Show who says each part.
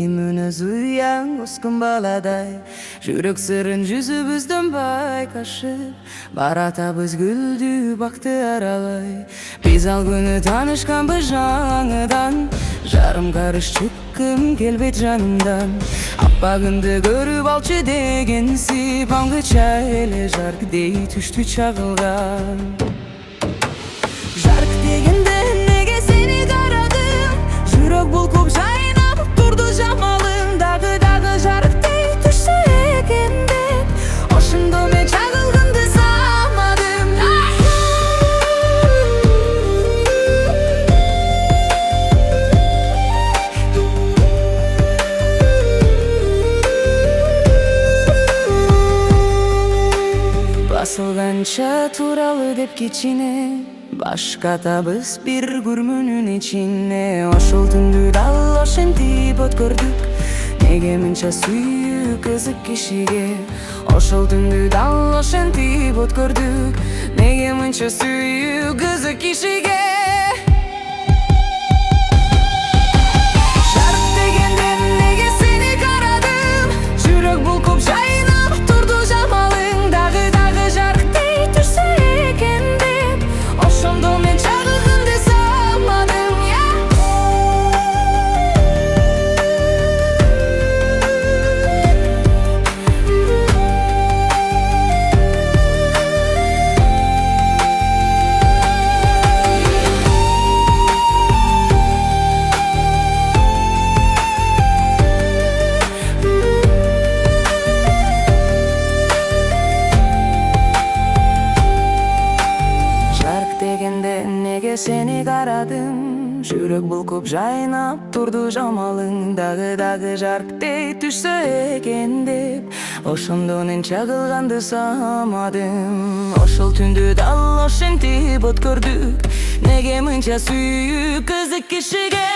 Speaker 1: ekiminiz uyan uskun baladay. Жүрек сырын жүзүбүздөн байкашып, баратабыз гүлдү бакты аралай. Биз ал күнү таанышканбыз жаңыдан, жарым карыш чыккым келбейт жанымдан. Аппагыңды көрүп алчы дегенсип, аңгыча эле жарк дей түштү чагылган. Жарк дегенде неге сени карадым, жүрөк булкуп жайнап турду жамалың. Дагы жарк дей түшсө экен деп, ошондо мен чагылгымды самадым. Басылганча тууралуу деп кичине баш катабыз бир күрмүнүн ичине. Ошол түндү дал ошентип өткөрдүк, неге мынча сүйүү кызык кишиге. Ошол түндү дал ошентип өткөрдүк, неге мынча сүйүү кызык кишиге. Жарк дегенде неге сени карадым, жүрөк булкуп жайнап турду жамалың. Дагы жарк дей түшсө экен деп, ошондо мен чагылгымды самадым. Неге сени карадым, жүрөк булкуп жайнап турду жамалың. Дагы жарк дей түшсө экен деп, ошондо мен чагылганды самадым. Ошол түндү дал ошентип өткөрдүк, неге мынча сүйүү кызык кишиге.